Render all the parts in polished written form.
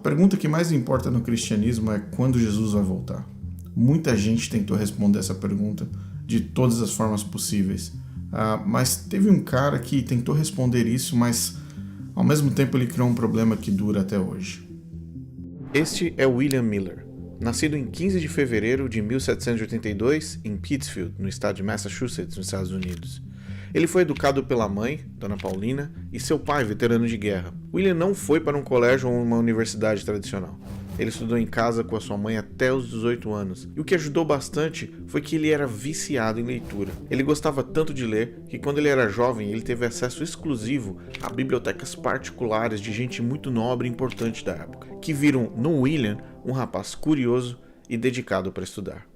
pergunta que mais importa no cristianismo é quando Jesus vai voltar. Muita gente tentou responder essa pergunta de todas as formas possíveis, mas teve um cara que tentou responder isso, mas ao mesmo tempo ele criou um problema que dura até hoje. Este é William Miller, nascido em 15 de fevereiro de 1782 em Pittsfield, no estado de Massachusetts, nos Estados Unidos. Ele foi educado pela mãe, Dona Paulina, e seu pai, veterano de guerra. William não foi para um colégio ou uma universidade tradicional. Ele estudou em casa com a sua mãe até os 18 anos, e o que ajudou bastante foi que ele era viciado em leitura. Ele gostava tanto de ler que quando ele era jovem ele teve acesso exclusivo a bibliotecas particulares de gente muito nobre e importante da época, que viram no William um rapaz curioso e dedicado para estudar.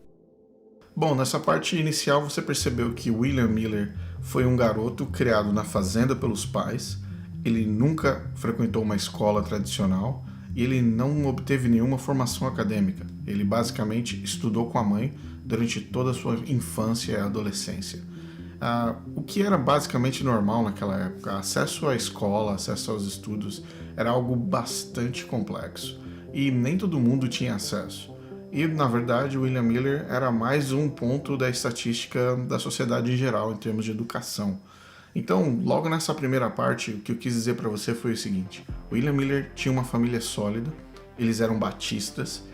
Bom, nessa parte inicial você percebeu que William Miller foi um garoto criado na fazenda pelos pais, ele nunca frequentou uma escola tradicional e ele não obteve nenhuma formação acadêmica. Ele basicamente estudou com a mãe durante toda a sua infância e adolescência. O que era basicamente normal naquela época, acesso à escola, acesso aos estudos, era algo bastante complexo e nem todo mundo tinha acesso. E, na verdade, William Miller era mais um ponto da estatística da sociedade em geral, em termos de educação. Então, logo nessa primeira parte, o que eu quis dizer para você foi o seguinte: William Miller tinha uma família sólida, eles eram batistas,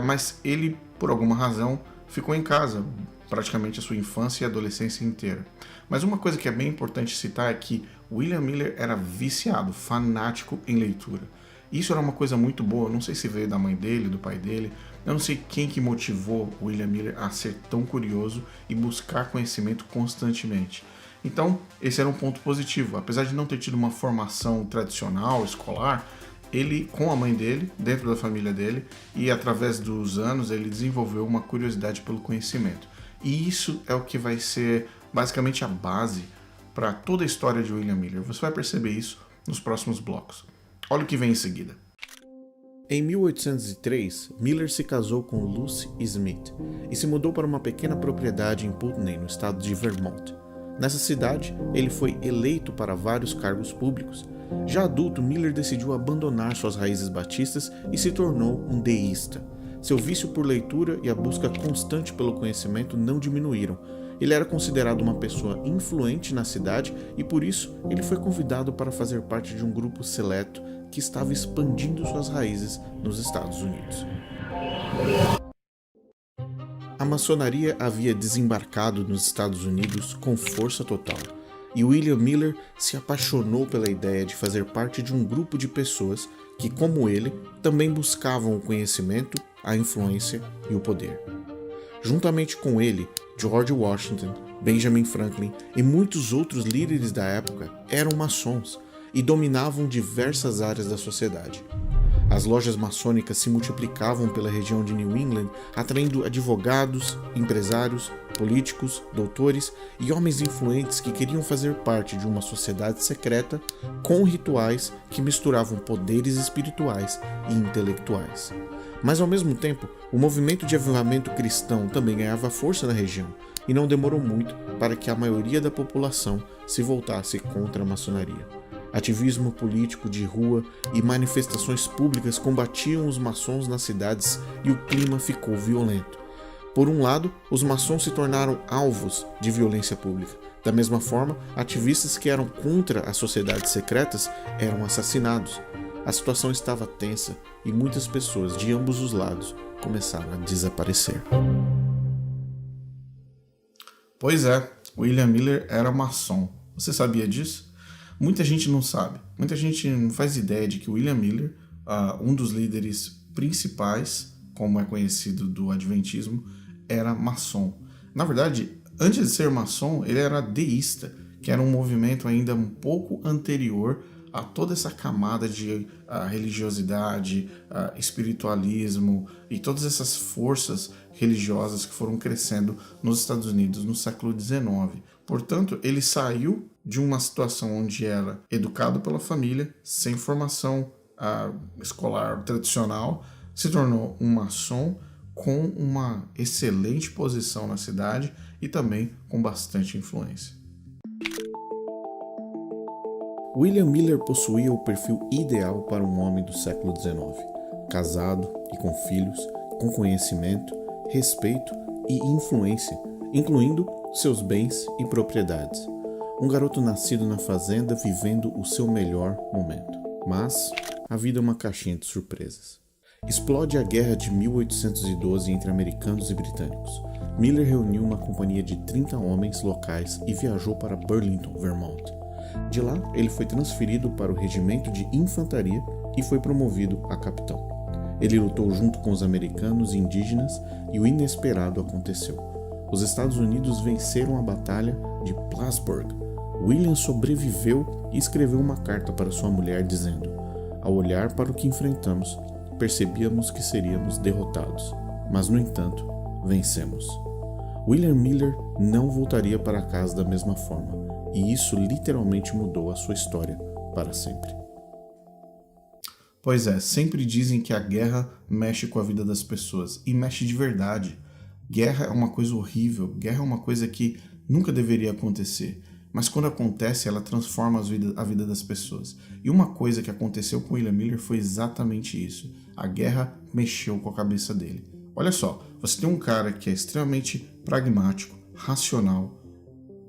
mas ele, por alguma razão, ficou em casa praticamente a sua infância e adolescência inteira. Mas uma coisa que é bem importante citar é que William Miller era viciado, fanático em leitura. Isso era uma coisa muito boa, não sei se veio da mãe dele, do pai dele, eu não sei quem que motivou William Miller a ser tão curioso e buscar conhecimento constantemente. Então, esse era um ponto positivo. Apesar de não ter tido uma formação tradicional, escolar, ele, com a mãe dele, dentro da família dele, e através dos anos, ele desenvolveu uma curiosidade pelo conhecimento. E isso é o que vai ser basicamente a base para toda a história de William Miller. Você vai perceber isso nos próximos blocos. Olha o que vem em seguida. Em 1803, Miller se casou com Lucy Smith e se mudou para uma pequena propriedade em Putney, no estado de Vermont. Nessa cidade, ele foi eleito para vários cargos públicos. Já adulto, Miller decidiu abandonar suas raízes batistas e se tornou um deísta. Seu vício por leitura e a busca constante pelo conhecimento não diminuíram. Ele era considerado uma pessoa influente na cidade e, por isso, ele foi convidado para fazer parte de um grupo seleto que estava expandindo suas raízes nos Estados Unidos. A maçonaria havia desembarcado nos Estados Unidos com força total, e William Miller se apaixonou pela ideia de fazer parte de um grupo de pessoas que, como ele, também buscavam o conhecimento, a influência e o poder. Juntamente com ele, George Washington, Benjamin Franklin e muitos outros líderes da época eram maçons e dominavam diversas áreas da sociedade. As lojas maçônicas se multiplicavam pela região de New England, atraindo advogados, empresários, políticos, doutores e homens influentes que queriam fazer parte de uma sociedade secreta com rituais que misturavam poderes espirituais e intelectuais. Mas, ao mesmo tempo, o movimento de avivamento cristão também ganhava força na região, e não demorou muito para que a maioria da população se voltasse contra a maçonaria. Ativismo político de rua e manifestações públicas combatiam os maçons nas cidades e o clima ficou violento. Por um lado, os maçons se tornaram alvos de violência pública. Da mesma forma, ativistas que eram contra as sociedades secretas eram assassinados. A situação estava tensa e muitas pessoas de ambos os lados começaram a desaparecer. Pois é, William Miller era maçom. Você sabia disso? Muita gente não sabe. Muita gente não faz ideia de que William Miller, um dos líderes principais, como é conhecido, do Adventismo, era maçom. Na verdade, antes de ser maçom, ele era deísta, que era um movimento ainda um pouco anterior a toda essa camada de religiosidade, espiritualismo e todas essas forças religiosas que foram crescendo nos Estados Unidos no século XIX. Portanto, ele saiu de uma situação onde era educado pela família, sem formação escolar tradicional, se tornou um maçom com uma excelente posição na cidade e também com bastante influência. William Miller possuía o perfil ideal para um homem do século XIX. casado e com filhos, com conhecimento, respeito e influência, incluindo seus bens e propriedades. Um garoto nascido na fazenda vivendo o seu melhor momento. Mas a vida é uma caixinha de surpresas. Explode a Guerra de 1812 entre americanos e britânicos. Miller reuniu uma companhia de 30 homens locais e viajou para Burlington, Vermont. De lá, ele foi transferido para o regimento de infantaria e foi promovido a capitão. Ele lutou junto com os americanos e indígenas e o inesperado aconteceu. Os Estados Unidos venceram a Batalha de Plattsburgh. William sobreviveu e escreveu uma carta para sua mulher dizendo: ao olhar para o que enfrentamos, percebíamos que seríamos derrotados, mas no entanto, vencemos. William Miller não voltaria para casa da mesma forma, e isso literalmente mudou a sua história para sempre. Pois é, sempre dizem que a guerra mexe com a vida das pessoas, e mexe de verdade. Guerra é uma coisa horrível, guerra é uma coisa que nunca deveria acontecer, mas quando acontece, ela transforma a vida das pessoas. E uma coisa que aconteceu com William Miller foi exatamente isso. A guerra mexeu com a cabeça dele. Olha só, você tem um cara que é extremamente pragmático, racional,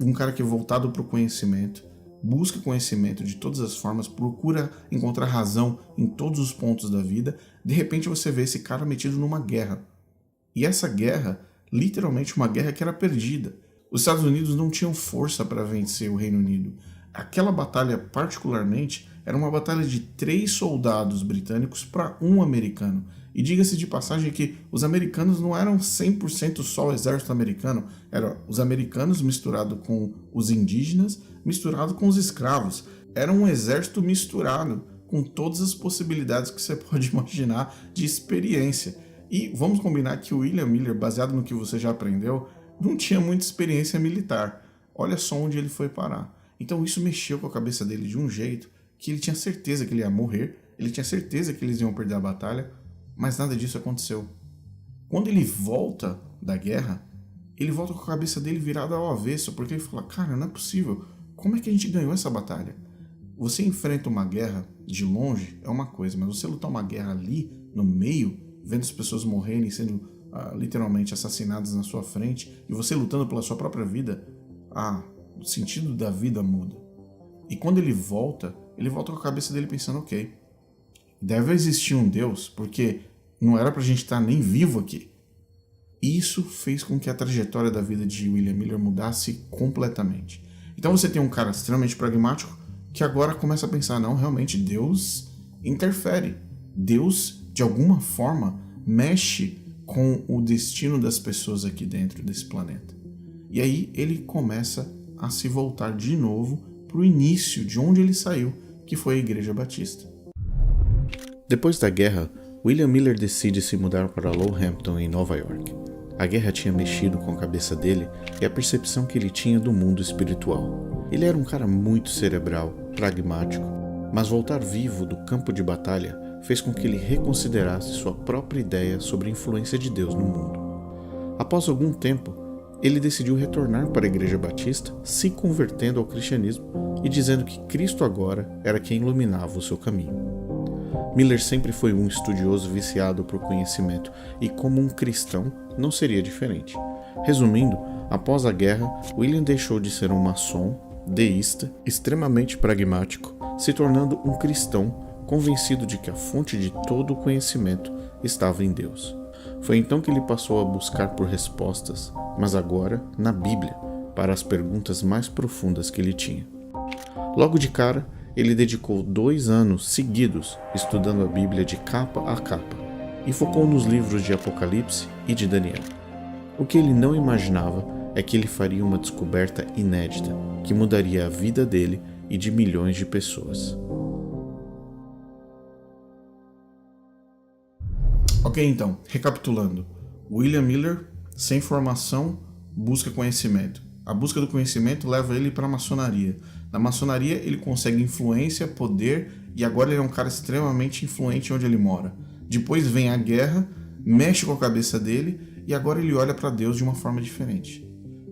um cara que é voltado para o conhecimento, busca conhecimento de todas as formas, procura encontrar razão em todos os pontos da vida. De repente você vê esse cara metido numa guerra. E essa guerra, literalmente uma guerra que era perdida. Os Estados Unidos não tinham força para vencer o Reino Unido. Aquela batalha, particularmente, era uma batalha de 3 soldados britânicos para 1 americano. E diga-se de passagem que os americanos não eram 100% só o exército americano, eram os americanos misturado com os indígenas, misturado com os escravos. Era um exército misturado com todas as possibilidades que você pode imaginar de experiência. E vamos combinar que o William Miller, baseado no que você já aprendeu, não tinha muita experiência militar. Olha só onde ele foi parar. Então isso mexeu com a cabeça dele de um jeito que ele tinha certeza que ele ia morrer, ele tinha certeza que eles iam perder a batalha, mas nada disso aconteceu. Quando ele volta da guerra, ele volta com a cabeça dele virada ao avesso, porque ele fala: cara, não é possível, como é que a gente ganhou essa batalha? Você enfrenta uma guerra de longe, é uma coisa, mas você lutar uma guerra ali, no meio, vendo as pessoas morrerem, sendo literalmente assassinadas na sua frente, e você lutando pela sua própria vida, o sentido da vida muda. E quando ele volta com a cabeça dele pensando: ok, deve existir um Deus, porque não era pra gente estar nem vivo aqui. E isso fez com que a trajetória da vida de William Miller mudasse completamente. Então você tem um cara extremamente pragmático que agora começa a pensar: não, realmente Deus interfere. Deus, de alguma forma, mexe com o destino das pessoas aqui dentro desse planeta. E aí ele começa a se voltar de novo para o início de onde ele saiu, que foi a Igreja Batista. Depois da guerra, William Miller decide se mudar para Lowhampton, em Nova York. A guerra tinha mexido com a cabeça dele e a percepção que ele tinha do mundo espiritual. Ele era um cara muito cerebral, pragmático, mas voltar vivo do campo de batalha fez com que ele reconsiderasse sua própria ideia sobre a influência de Deus no mundo. Após algum tempo, ele decidiu retornar para a Igreja Batista, se convertendo ao cristianismo e dizendo que Cristo agora era quem iluminava o seu caminho. Miller sempre foi um estudioso viciado por conhecimento e, como um cristão, não seria diferente. Resumindo, após a guerra, William deixou de ser um maçom, deísta, extremamente pragmático, se tornando um cristão convencido de que a fonte de todo o conhecimento estava em Deus. Foi então que ele passou a buscar por respostas, mas agora na Bíblia, para as perguntas mais profundas que ele tinha. Logo de cara, ele dedicou 2 anos seguidos estudando a Bíblia de capa a capa e focou nos livros de Apocalipse e de Daniel. O que ele não imaginava é que ele faria uma descoberta inédita que mudaria a vida dele e de milhões de pessoas. Ok, então, recapitulando. William Miller, sem formação, busca conhecimento. A busca do conhecimento leva ele para a maçonaria. Na maçonaria ele consegue influência, poder, e agora ele é um cara extremamente influente onde ele mora. Depois vem a guerra, mexe com a cabeça dele, e agora ele olha para Deus de uma forma diferente.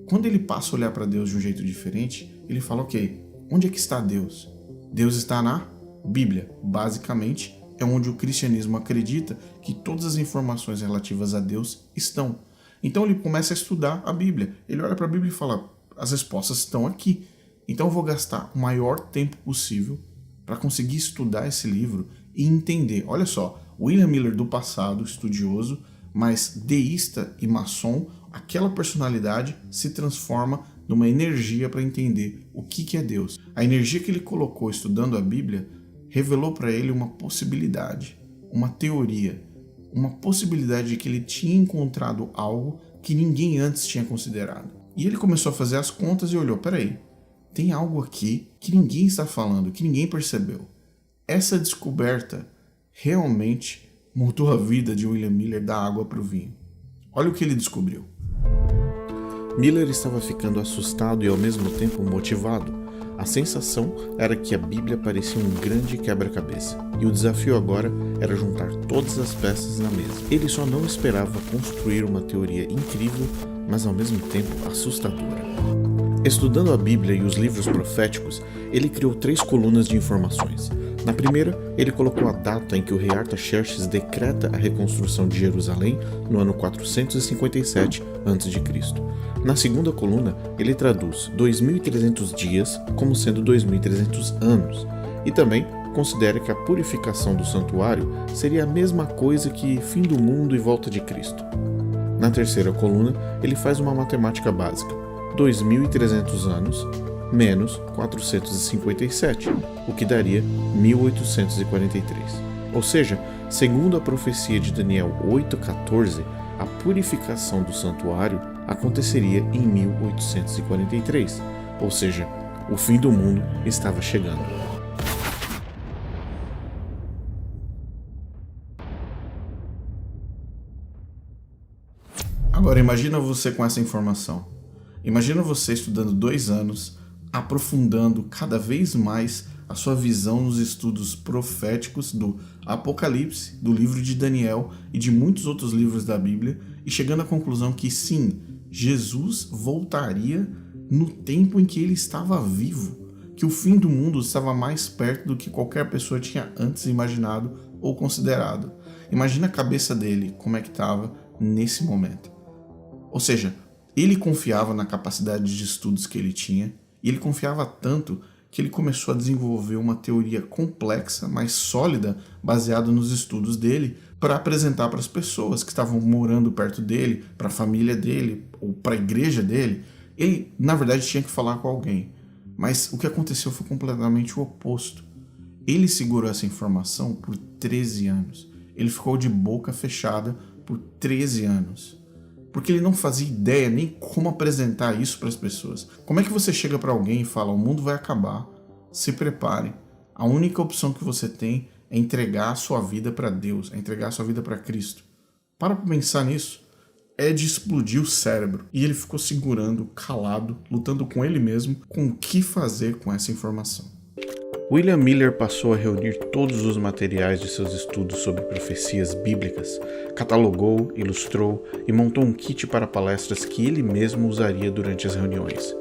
Quando ele passa a olhar para Deus de um jeito diferente, ele fala: ok, onde é que está Deus? Deus está na Bíblia. Basicamente, é onde o cristianismo acredita que todas as informações relativas a Deus estão. Então ele começa a estudar a Bíblia. Ele olha para a Bíblia e fala, as respostas estão aqui. Então eu vou gastar o maior tempo possível para conseguir estudar esse livro e entender. Olha só, William Miller do passado, estudioso, mas deísta e maçom, aquela personalidade se transforma numa energia para entender o que é Deus. A energia que ele colocou estudando a Bíblia revelou para ele uma possibilidade, uma teoria, uma possibilidade de que ele tinha encontrado algo que ninguém antes tinha considerado. E ele começou a fazer as contas e olhou, peraí, tem algo aqui que ninguém está falando, que ninguém percebeu. Essa descoberta realmente mudou a vida de William Miller da água para o vinho. Olha o que ele descobriu. Miller estava ficando assustado e ao mesmo tempo motivado. A sensação era que a Bíblia parecia um grande quebra-cabeça, e o desafio agora era juntar todas as peças na mesa. Ele só não esperava construir uma teoria incrível, mas ao mesmo tempo assustadora. Estudando a Bíblia e os livros proféticos, ele criou 3 colunas de informações. Na primeira, ele colocou a data em que o rei Artaxerxes decreta a reconstrução de Jerusalém no ano 457 a.C. Na segunda coluna, ele traduz 2.300 dias como sendo 2.300 anos, e também considera que a purificação do santuário seria a mesma coisa que fim do mundo e volta de Cristo. Na terceira coluna, ele faz uma matemática básica, 2.300 anos menos 457, o que daria 1843. Ou seja, segundo a profecia de Daniel 8,14, a purificação do santuário aconteceria em 1843, ou seja, o fim do mundo estava chegando. Agora imagina você com essa informação. Imagina você estudando 2 anos, aprofundando cada vez mais a sua visão nos estudos proféticos do Apocalipse, do livro de Daniel e de muitos outros livros da Bíblia, e chegando à conclusão que sim, Jesus voltaria no tempo em que ele estava vivo, que o fim do mundo estava mais perto do que qualquer pessoa tinha antes imaginado ou considerado. Imagina a cabeça dele, como é que estava nesse momento. Ou seja, ele confiava na capacidade de estudos que ele tinha, e ele confiava tanto que ele começou a desenvolver uma teoria complexa, mas sólida, baseada nos estudos dele, para apresentar para as pessoas que estavam morando perto dele, para a família dele, ou para a igreja dele. Ele, na verdade, tinha que falar com alguém. Mas o que aconteceu foi completamente o oposto. Ele segurou essa informação por 13 anos. Ele ficou de boca fechada por 13 anos. Porque ele não fazia ideia nem como apresentar isso para as pessoas. Como é que você chega para alguém e fala, o mundo vai acabar, se prepare. A única opção que você tem é entregar a sua vida para Deus, é entregar a sua vida para Cristo. Para pensar nisso, é de explodir o cérebro. E ele ficou segurando, calado, lutando com ele mesmo, com o que fazer com essa informação. William Miller passou a reunir todos os materiais de seus estudos sobre profecias bíblicas, catalogou, ilustrou e montou um kit para palestras que ele mesmo usaria durante as reuniões.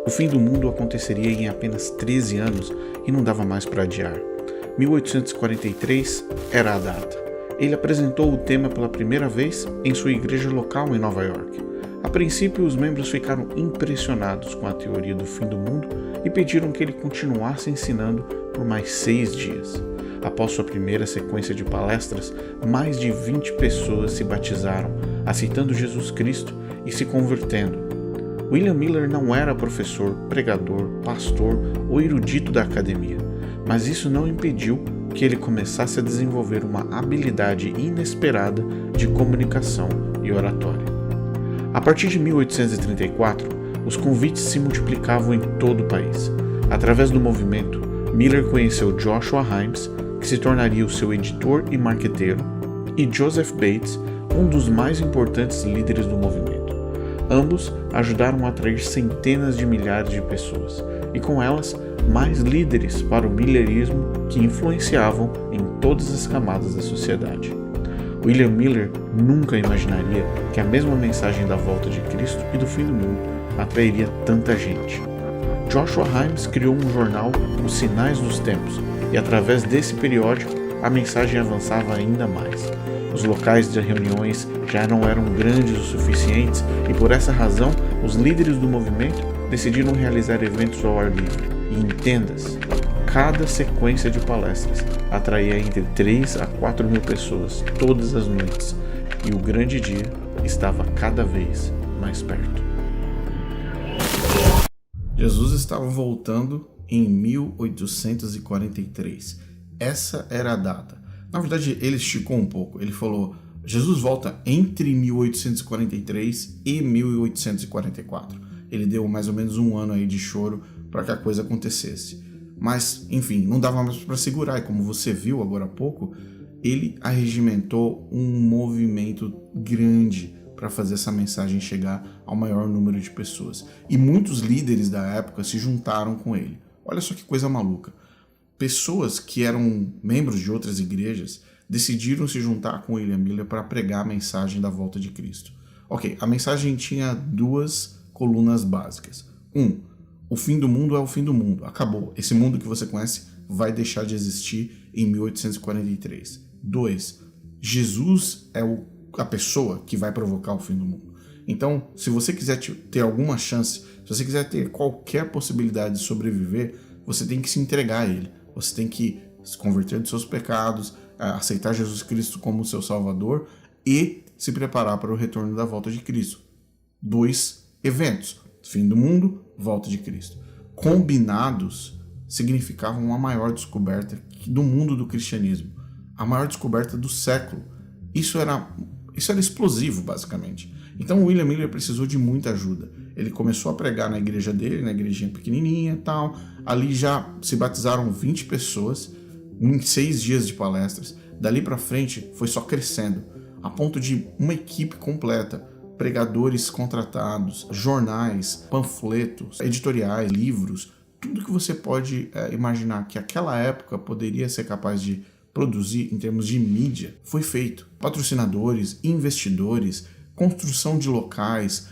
O fim do mundo aconteceria em apenas 13 anos e não dava mais para adiar. 1843 era a data. Ele apresentou o tema pela primeira vez em sua igreja local em Nova York. A princípio, os membros ficaram impressionados com a teoria do fim do mundo e pediram que ele continuasse ensinando por mais 6 dias. Após sua primeira sequência de palestras, mais de 20 pessoas se batizaram, aceitando Jesus Cristo e se convertendo. William Miller não era professor, pregador, pastor ou erudito da academia, mas isso não impediu que ele começasse a desenvolver uma habilidade inesperada de comunicação e oratória. A partir de 1834, os convites se multiplicavam em todo o país. Através do movimento, Miller conheceu Joshua Himes, que se tornaria o seu editor e marqueteiro, e Joseph Bates, um dos mais importantes líderes do movimento. Ambos ajudaram a atrair centenas de milhares de pessoas, e com elas, mais líderes para o millerismo que influenciavam em todas as camadas da sociedade. William Miller nunca imaginaria que a mesma mensagem da volta de Cristo e do fim do mundo atrairia tanta gente. Joshua Himes criou um jornal, Os Sinais dos Tempos, e através desse periódico a mensagem avançava ainda mais. Os locais de reuniões já não eram grandes o suficientes e, por essa razão, os líderes do movimento decidiram realizar eventos ao ar livre. E em tendas, cada sequência de palestras atraía entre 3 a 4 mil pessoas todas as noites, e o grande dia estava cada vez mais perto. Jesus estava voltando em 1843. Essa era a data. Na verdade, ele esticou um pouco. Ele falou: Jesus volta entre 1843 e 1844. Ele deu mais ou menos um ano aí de choro para que a coisa acontecesse. Mas, enfim, não dava mais para segurar. E como você viu agora há pouco, ele arregimentou um movimento grande para fazer essa mensagem chegar ao maior número de pessoas. E muitos líderes da época se juntaram com ele. Olha só que coisa maluca. Pessoas que eram membros de outras igrejas decidiram se juntar com William Miller para pregar a mensagem da volta de Cristo. Ok, a mensagem tinha 2 colunas básicas. 1. O fim do mundo é o fim do mundo. Acabou. Esse mundo que você conhece vai deixar de existir em 1843. 2. Jesus é a pessoa que vai provocar o fim do mundo. Então, se você quiser ter alguma chance, se você quiser ter qualquer possibilidade de sobreviver, você tem que se entregar a ele. Você tem que se converter dos seus pecados, aceitar Jesus Cristo como seu Salvador e se preparar para o retorno da volta de Cristo. 2 eventos: fim do mundo, volta de Cristo. Combinados, significavam a maior descoberta do mundo do cristianismo, a maior descoberta do século. Isso era explosivo, basicamente. Então William Miller precisou de muita ajuda. Ele começou a pregar na igreja dele, na igrejinha pequenininha e tal. Ali já se batizaram 20 pessoas em 6 dias de palestras. Dali para frente foi só crescendo, a ponto de uma equipe completa, pregadores contratados, jornais, panfletos, editoriais, livros, tudo que você pode imaginar que aquela época poderia ser capaz de produzir em termos de mídia, foi feito. Patrocinadores, investidores, construção de locais,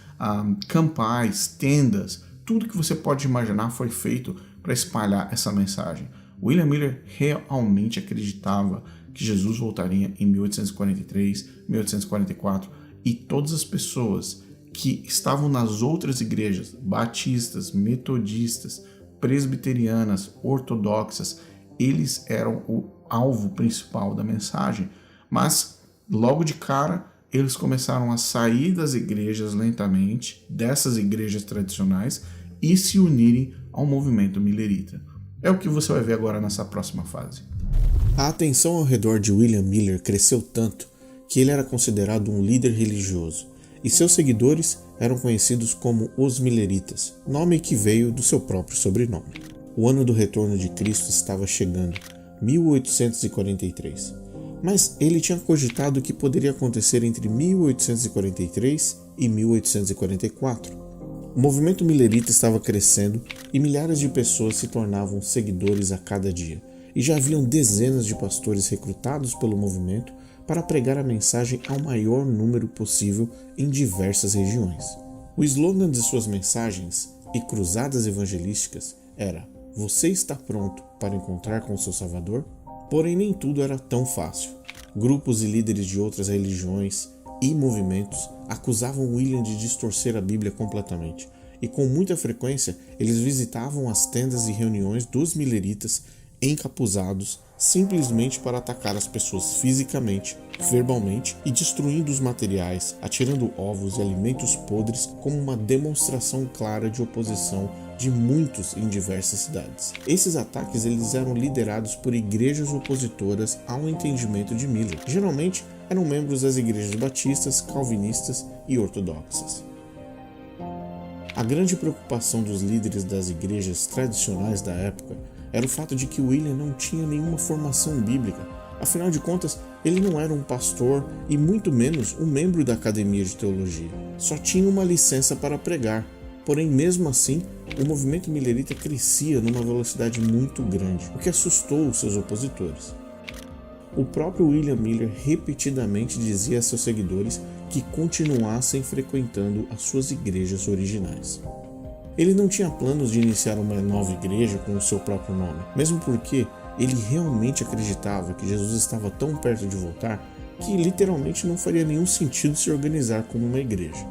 campais, tendas, tudo que você pode imaginar foi feito para espalhar essa mensagem. William Miller realmente acreditava que Jesus voltaria em 1843, 1844, e todas as pessoas que estavam nas outras igrejas, batistas, metodistas, presbiterianas, ortodoxas, eles eram o alvo principal da mensagem. Mas, logo de cara, eles começaram a sair das igrejas lentamente, dessas igrejas tradicionais, e se unirem ao movimento millerita. É o que você vai ver agora nessa próxima fase. A atenção ao redor de William Miller cresceu tanto que ele era considerado um líder religioso, e seus seguidores eram conhecidos como os Milleritas, nome que veio do seu próprio sobrenome. O ano do retorno de Cristo estava chegando, 1843, mas ele tinha cogitado que poderia acontecer entre 1843 e 1844. O movimento millerita estava crescendo e milhares de pessoas se tornavam seguidores a cada dia, e já haviam dezenas de pastores recrutados pelo movimento para pregar a mensagem ao maior número possível em diversas regiões. O slogan de suas mensagens e cruzadas evangelísticas era: "Você está pronto para encontrar com seu Salvador?" Porém, nem tudo era tão fácil. Grupos e líderes de outras religiões e movimentos acusavam William de distorcer a Bíblia completamente, e com muita frequência eles visitavam as tendas e reuniões dos milleritas encapuzados simplesmente para atacar as pessoas fisicamente, verbalmente e destruindo os materiais, atirando ovos e alimentos podres como uma demonstração clara de oposição de muitos em diversas cidades. Esses ataques eles eram liderados por igrejas opositoras ao entendimento de Miller. Geralmente eram membros das igrejas batistas, calvinistas e ortodoxas. A grande preocupação dos líderes das igrejas tradicionais da época era o fato de que William não tinha nenhuma formação bíblica. Afinal de contas, ele não era um pastor e muito menos um membro da academia de teologia. Só tinha uma licença para pregar. Porém, mesmo assim, o movimento millerita crescia numa velocidade muito grande, o que assustou os seus opositores. O próprio William Miller repetidamente dizia a seus seguidores que continuassem frequentando as suas igrejas originais. Ele não tinha planos de iniciar uma nova igreja com o seu próprio nome, mesmo porque Ele realmente acreditava que Jesus estava tão perto de voltar que literalmente não faria nenhum sentido se organizar como uma igreja.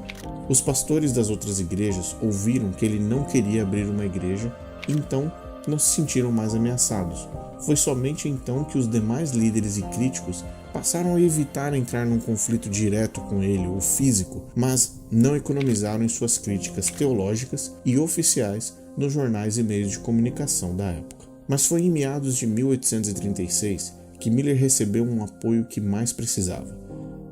Os pastores das outras igrejas ouviram que ele não queria abrir uma igreja, então não se sentiram mais ameaçados. Foi somente então que os demais líderes e críticos passaram a evitar entrar num conflito direto com ele, ou físico, mas não economizaram em suas críticas teológicas e oficiais nos jornais e meios de comunicação da época. Mas foi em meados de 1836 que Miller recebeu um apoio que mais precisava,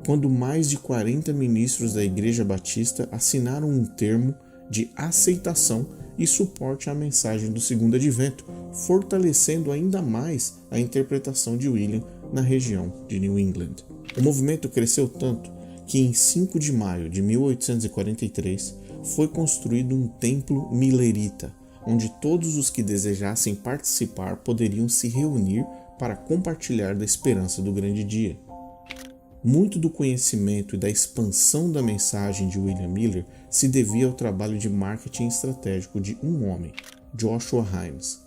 quando mais de 40 ministros da Igreja Batista assinaram um termo de aceitação e suporte à mensagem do Segundo Advento, fortalecendo ainda mais a interpretação de William na região de New England. O movimento cresceu tanto que em 5 de maio de 1843 foi construído um templo millerita, onde todos os que desejassem participar poderiam se reunir para compartilhar da esperança do grande dia. Muito do conhecimento e da expansão da mensagem de William Miller se devia ao trabalho de marketing estratégico de um homem, Joshua Himes.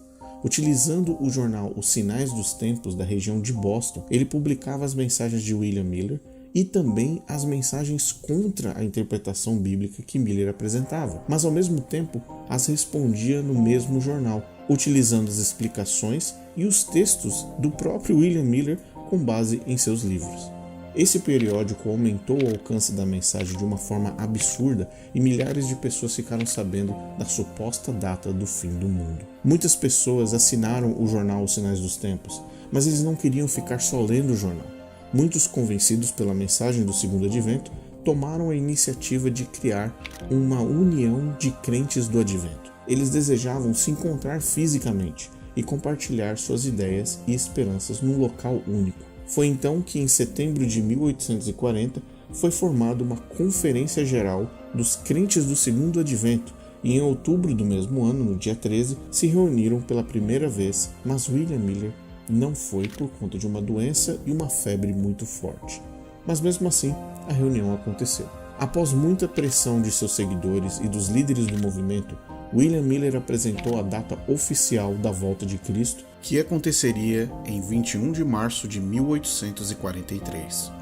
Utilizando o jornal Os Sinais dos Tempos da região de Boston, ele publicava as mensagens de William Miller e também as mensagens contra a interpretação bíblica que Miller apresentava, mas ao mesmo tempo as respondia no mesmo jornal, utilizando as explicações e os textos do próprio William Miller com base em seus livros. Esse periódico aumentou o alcance da mensagem de uma forma absurda e milhares de pessoas ficaram sabendo da suposta data do fim do mundo. Muitas pessoas assinaram o jornal Os Sinais dos Tempos, mas eles não queriam ficar só lendo o jornal. Muitos, convencidos pela mensagem do Segundo Advento, tomaram a iniciativa de criar uma união de crentes do Advento. Eles desejavam se encontrar fisicamente e compartilhar suas ideias e esperanças num local único. Foi então que, em setembro de 1840, foi formada uma Conferência Geral dos Crentes do Segundo Advento e, em outubro do mesmo ano, no dia 13, se reuniram pela primeira vez, mas William Miller não foi por conta de uma doença e uma febre muito forte. Mas mesmo assim, a reunião aconteceu. Após muita pressão de seus seguidores e dos líderes do movimento, William Miller apresentou a data oficial da volta de Cristo, que aconteceria em 21 de março de 1843.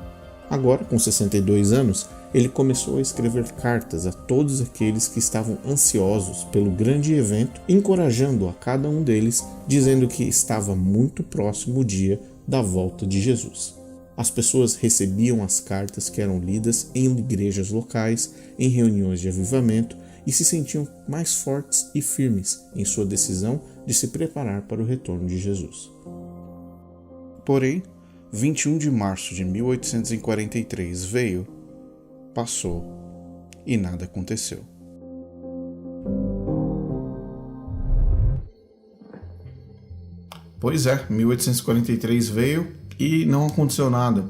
Agora, com 62 anos, ele começou a escrever cartas a todos aqueles que estavam ansiosos pelo grande evento, encorajando a cada um deles, dizendo que estava muito próximo o dia da volta de Jesus. As pessoas recebiam as cartas que eram lidas em igrejas locais, em reuniões de avivamento, e se sentiam mais fortes e firmes em sua decisão de se preparar para o retorno de Jesus. Porém, 21 de março de 1843 veio, passou e nada aconteceu. Pois é, 1843 veio e não aconteceu nada.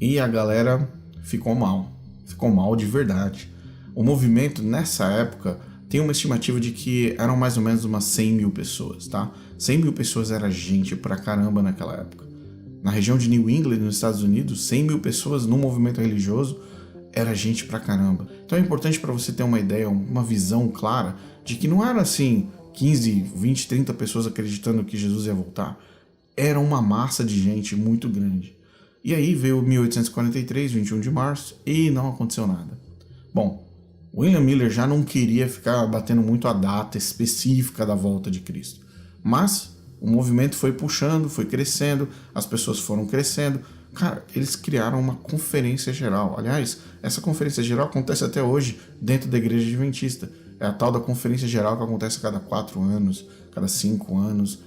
E a galera ficou mal de verdade. O movimento, nessa época, tem uma estimativa de que eram mais ou menos umas 100 mil pessoas, tá? 100 mil pessoas era gente pra caramba naquela época. Na região de New England, nos Estados Unidos, 100 mil pessoas num movimento religioso era gente pra caramba. Então é importante para você ter uma ideia, uma visão clara de que não era assim 15, 20, 30 pessoas acreditando que Jesus ia voltar. Era uma massa de gente muito grande. E aí veio 1843, 21 de março, e não aconteceu nada. Bom, William Miller já não queria ficar batendo muito a data específica da volta de Cristo. Mas o movimento foi puxando, foi crescendo, as pessoas foram crescendo. Cara, eles criaram uma conferência geral. Aliás, essa conferência geral acontece até hoje dentro da Igreja Adventista. É a tal da conferência geral que acontece a cada 4 anos, cada 5 anos,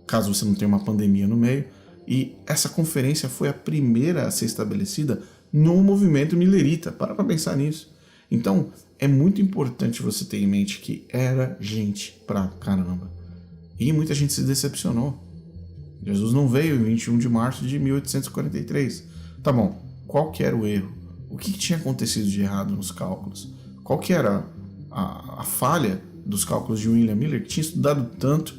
caso você não tenha uma pandemia no meio. E essa conferência foi a primeira a ser estabelecida no movimento millerita. Para pensar nisso. Então, é muito importante você ter em mente que era gente pra caramba. E muita gente se decepcionou. Jesus não veio em 21 de março de 1843. Tá bom, qual que era o erro? O que tinha acontecido de errado nos cálculos? Qual que era a falha dos cálculos de William Miller, que tinha estudado tanto,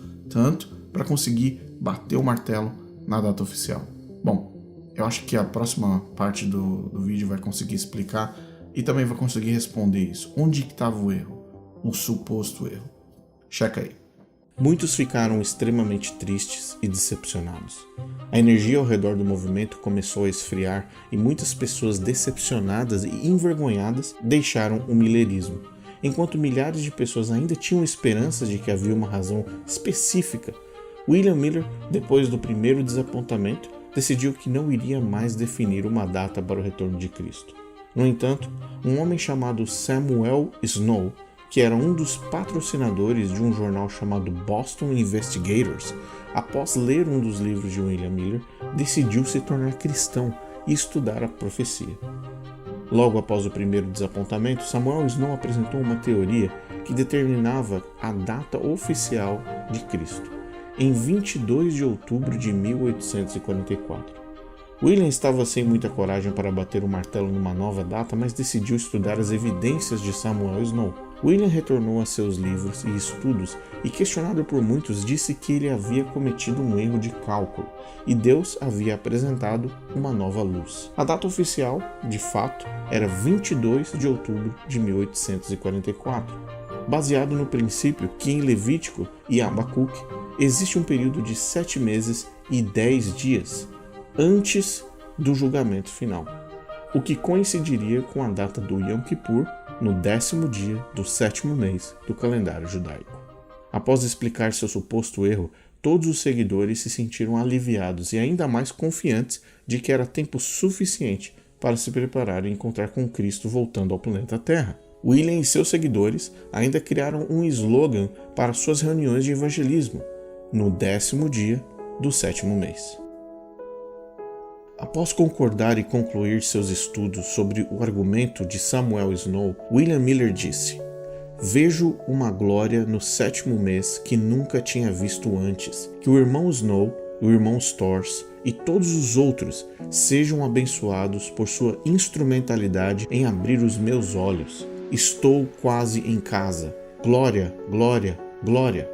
para conseguir bater o martelo na data oficial? Bom, eu acho que a próxima parte do vídeo vai conseguir explicar e também vai conseguir responder isso. Onde que estava o erro? O suposto erro. Checa aí. Muitos ficaram extremamente tristes e decepcionados. A energia ao redor do movimento começou a esfriar e muitas pessoas decepcionadas e envergonhadas deixaram o millerismo, enquanto milhares de pessoas ainda tinham esperanças de que havia uma razão específica. William Miller, depois do primeiro desapontamento, decidiu que não iria mais definir uma data para o retorno de Cristo. No entanto, um homem chamado Samuel Snow, que era um dos patrocinadores de um jornal chamado Boston Investigators, após ler um dos livros de William Miller, decidiu se tornar cristão e estudar a profecia. Logo após o primeiro desapontamento, Samuel Snow apresentou uma teoria que determinava a data oficial de Cristo, em 22 de outubro de 1844. William estava sem muita coragem para bater o martelo numa nova data, mas decidiu estudar as evidências de Samuel Snow. William retornou a seus livros e estudos e, questionado por muitos, disse que ele havia cometido um erro de cálculo e Deus havia apresentado uma nova luz. A data oficial, de fato, era 22 de outubro de 1844, baseado no princípio que em Levítico e Abacuque existe um período de 7 meses e 10 dias antes do julgamento final, o que coincidiria com a data do Yom Kippur, no 10º dia do 7º mês do calendário judaico. Após explicar seu suposto erro, todos os seguidores se sentiram aliviados e ainda mais confiantes de que era tempo suficiente para se preparar e encontrar com Cristo voltando ao planeta Terra. William e seus seguidores ainda criaram um slogan para suas reuniões de evangelismo, no 10º dia do 7º mês. Após concordar e concluir seus estudos sobre o argumento de Samuel Snow, William Miller disse: "Vejo uma glória no 7º mês que nunca tinha visto antes. Que o irmão Snow, o irmão Storrs e todos os outros sejam abençoados por sua instrumentalidade em abrir os meus olhos. Estou quase em casa. Glória, glória, glória."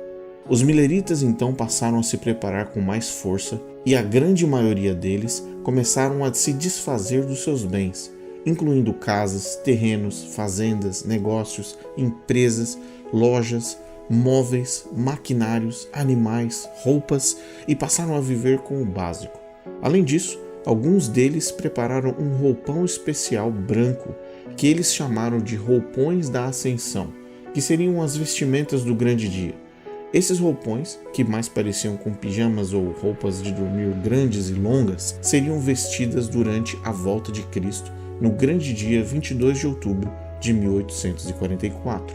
Os milleritas então passaram a se preparar com mais força e a grande maioria deles começaram a se desfazer dos seus bens, incluindo casas, terrenos, fazendas, negócios, empresas, lojas, móveis, maquinários, animais, roupas e passaram a viver com o básico. Além disso, alguns deles prepararam um roupão especial branco que eles chamaram de roupões da ascensão, que seriam as vestimentas do grande dia. Esses roupões, que mais pareciam com pijamas ou roupas de dormir grandes e longas, seriam vestidas durante a volta de Cristo no grande dia 22 de outubro de 1844.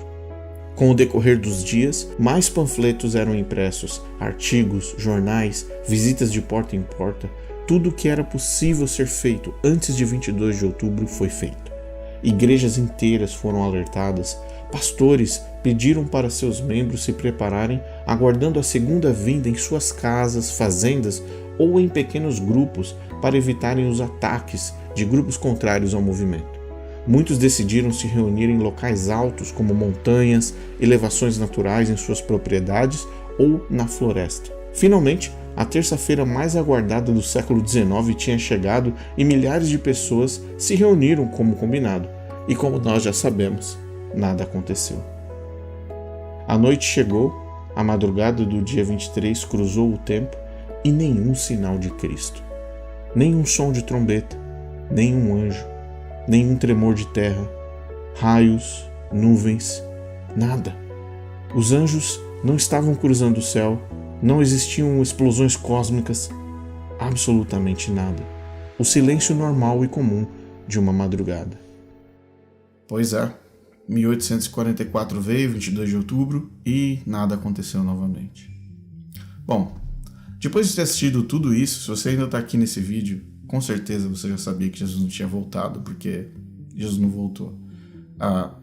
Com o decorrer dos dias, mais panfletos eram impressos, artigos, jornais, visitas de porta em porta, tudo o que era possível ser feito antes de 22 de outubro foi feito. Igrejas inteiras foram alertadas, pastores pediram para seus membros se prepararem, aguardando a segunda vinda em suas casas, fazendas ou em pequenos grupos para evitarem os ataques de grupos contrários ao movimento. Muitos decidiram se reunir em locais altos como montanhas, elevações naturais em suas propriedades ou na floresta. Finalmente, a terça-feira mais aguardada do século XIX tinha chegado e milhares de pessoas se reuniram como combinado. E como nós já sabemos, nada aconteceu. A noite chegou, a madrugada do dia 23 cruzou o tempo e nenhum sinal de Cristo. Nenhum som de trombeta, nenhum anjo, nenhum tremor de terra, raios, nuvens, nada. Os anjos não estavam cruzando o céu, não existiam explosões cósmicas, absolutamente nada. O silêncio normal e comum de uma madrugada. Pois é, 1844 veio, 22 de outubro, e nada aconteceu novamente. Bom, depois de ter assistido tudo isso, se você ainda está aqui nesse vídeo, com certeza você já sabia que Jesus não tinha voltado, porque Jesus não voltou.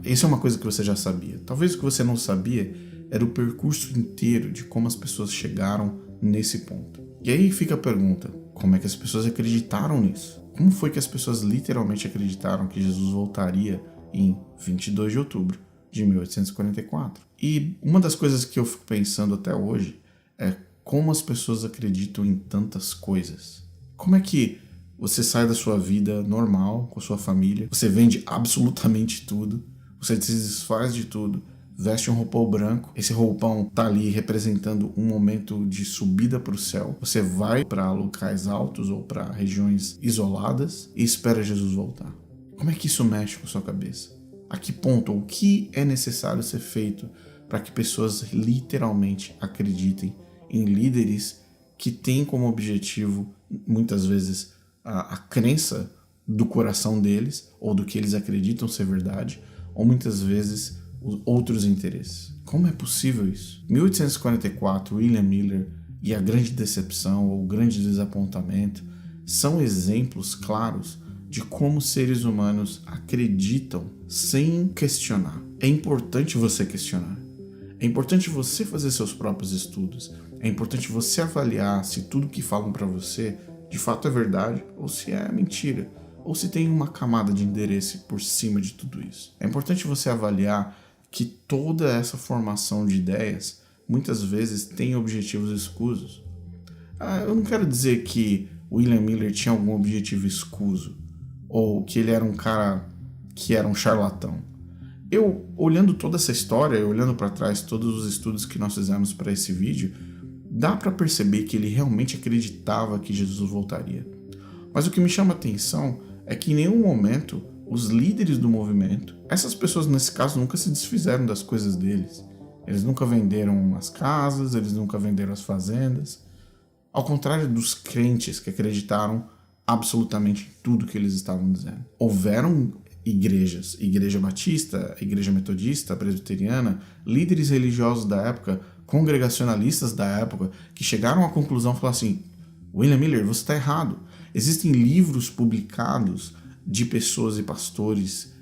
Isso é uma coisa que você já sabia. Talvez o que você não sabia era o percurso inteiro de como as pessoas chegaram nesse ponto. E aí fica a pergunta, como é que as pessoas acreditaram nisso? Como foi que as pessoas literalmente acreditaram que Jesus voltaria em 22 de outubro de 1844? E uma das coisas que eu fico pensando até hoje é como as pessoas acreditam em tantas coisas. Como é que você sai da sua vida normal, com a sua família, você vende absolutamente tudo, você se desfaz de tudo, veste um roupão branco. Esse roupão tá ali representando um momento de subida para o céu. Você vai para locais altos ou para regiões isoladas e espera Jesus voltar. Como é que isso mexe com a sua cabeça? A que ponto, ou o que é necessário ser feito para que pessoas literalmente acreditem em líderes que têm como objetivo, muitas vezes, a crença do coração deles, ou do que eles acreditam ser verdade, ou muitas vezes outros interesses. Como é possível isso? Em 1844, William Miller e a grande decepção ou o grande desapontamento são exemplos claros de como seres humanos acreditam sem questionar. É importante você questionar. É importante você fazer seus próprios estudos. É importante você avaliar se tudo que falam para você de fato é verdade ou se é mentira, ou se tem uma camada de interesse por cima de tudo isso. É importante você avaliar que toda essa formação de ideias muitas vezes tem objetivos escusos. Eu não quero dizer que William Miller tinha algum objetivo escuso, ou que ele era um cara que era um charlatão. Eu, olhando toda essa história, olhando para trás todos os estudos que nós fizemos para esse vídeo, dá para perceber que ele realmente acreditava que Jesus voltaria. Mas o que me chama a atenção é que em nenhum momento os líderes do movimento, essas pessoas nesse caso nunca se desfizeram das coisas deles. Eles nunca venderam as casas, eles nunca venderam as fazendas. Ao contrário dos crentes que acreditaram absolutamente em tudo que eles estavam dizendo. Houveram igrejas, Igreja Batista, Igreja Metodista, Presbiteriana, líderes religiosos da época, congregacionalistas da época, que chegaram à conclusão e falaram assim: William Miller, você está errado. Existem livros publicados de pessoas e pastores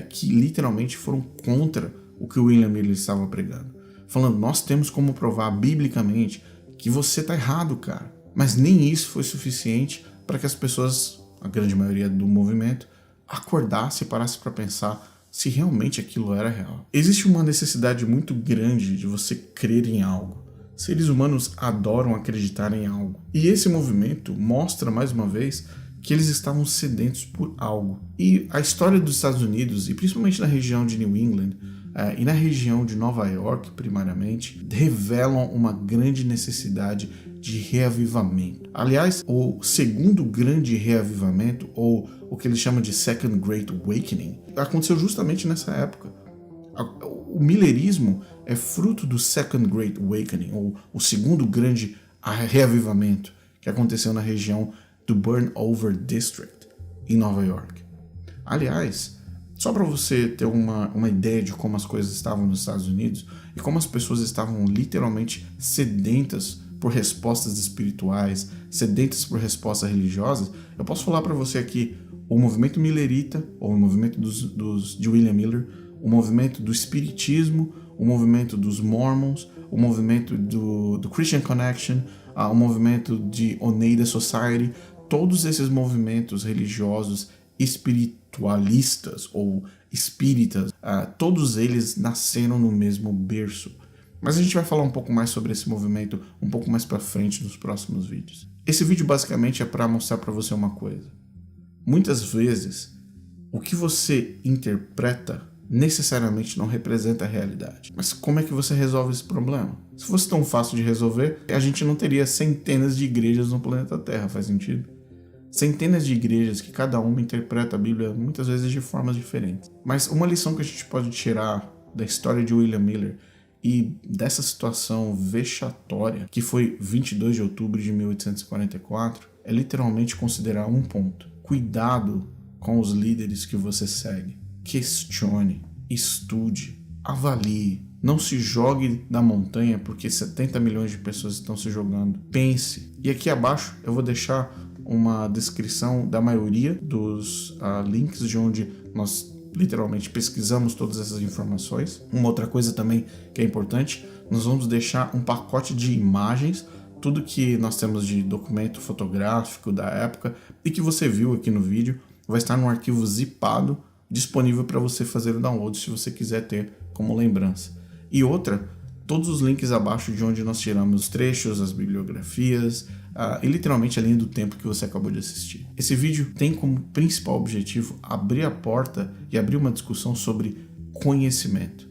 que literalmente foram contra o que o William Miller estava pregando. Falando, nós temos como provar biblicamente que você está errado, cara. Mas nem isso foi suficiente para que as pessoas, a grande maioria do movimento, acordasse e parasse para pensar se realmente aquilo era real. Existe uma necessidade muito grande de você crer em algo. Seres humanos adoram acreditar em algo. E esse movimento mostra, mais uma vez, que eles estavam sedentos por algo. E a história dos Estados Unidos, e principalmente na região de New England, e na região de Nova York, primariamente, revelam uma grande necessidade de reavivamento. Aliás, o segundo grande reavivamento, ou o que eles chamam de Second Great Awakening, aconteceu justamente nessa época. O millerismo é fruto do Second Great Awakening, ou o segundo grande reavivamento, que aconteceu na região do Burnover District, em Nova York. Aliás, só para você ter uma ideia de como as coisas estavam nos Estados Unidos e como as pessoas estavam literalmente sedentas por respostas espirituais, sedentas por respostas religiosas, eu posso falar para você aqui o movimento millerita, ou o movimento de William Miller, o movimento do espiritismo, o movimento dos Mormons, o movimento do Christian Connection, o movimento de Oneida Society, todos esses movimentos religiosos espiritualistas ou espíritas, todos eles nasceram no mesmo berço. Mas a gente vai falar um pouco mais sobre esse movimento um pouco mais para frente nos próximos vídeos. Esse vídeo basicamente é para mostrar para você uma coisa. Muitas vezes, o que você interpreta necessariamente não representa a realidade. Mas como é que você resolve esse problema? Se fosse tão fácil de resolver, a gente não teria centenas de igrejas no planeta Terra, faz sentido? Centenas de igrejas que cada uma interpreta a Bíblia muitas vezes de formas diferentes. Mas uma lição que a gente pode tirar da história de William Miller e dessa situação vexatória, que foi 22 de outubro de 1844, é literalmente considerar um ponto. Cuidado com os líderes que você segue. Questione, estude, avalie. Não se jogue da montanha porque 70 milhões de pessoas estão se jogando. Pense. E aqui abaixo eu vou deixar uma descrição da maioria dos links de onde nós literalmente pesquisamos todas essas informações. Uma outra coisa também que é importante, nós vamos deixar um pacote de imagens, tudo que nós temos de documento fotográfico da época e que você viu aqui no vídeo, vai estar num arquivo zipado, disponível para você fazer o download se você quiser ter como lembrança. E outra, todos os links abaixo de onde nós tiramos os trechos, as bibliografias e literalmente a linha do tempo que você acabou de assistir. Esse vídeo tem como principal objetivo abrir a porta e abrir uma discussão sobre conhecimento.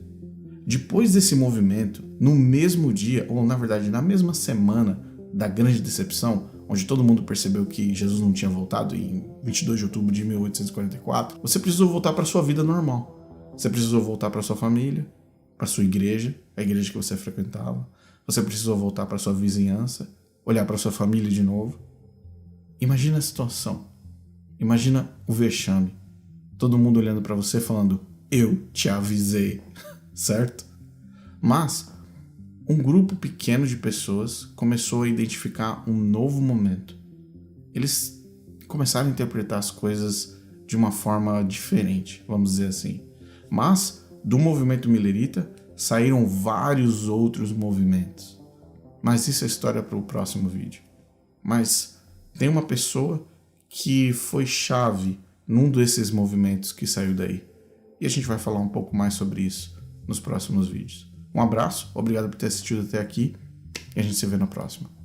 Depois desse movimento, no mesmo dia, ou na verdade na mesma semana da grande decepção, onde todo mundo percebeu que Jesus não tinha voltado em 22 de outubro de 1844, você precisou voltar para sua vida normal. Você precisou voltar para sua família, para sua igreja, a igreja que você frequentava. Você precisou voltar para sua vizinhança, olhar para sua família de novo. Imagina a situação. Imagina o vexame. Todo mundo olhando para você falando, eu te avisei, certo? Mas um grupo pequeno de pessoas começou a identificar um novo momento. Eles começaram a interpretar as coisas de uma forma diferente, vamos dizer assim. Mas do movimento millerita saíram vários outros movimentos. Mas isso é história para o próximo vídeo. Mas tem uma pessoa que foi chave num desses movimentos que saiu daí. E a gente vai falar um pouco mais sobre isso nos próximos vídeos. Um abraço, obrigado por ter assistido até aqui e a gente se vê na próxima.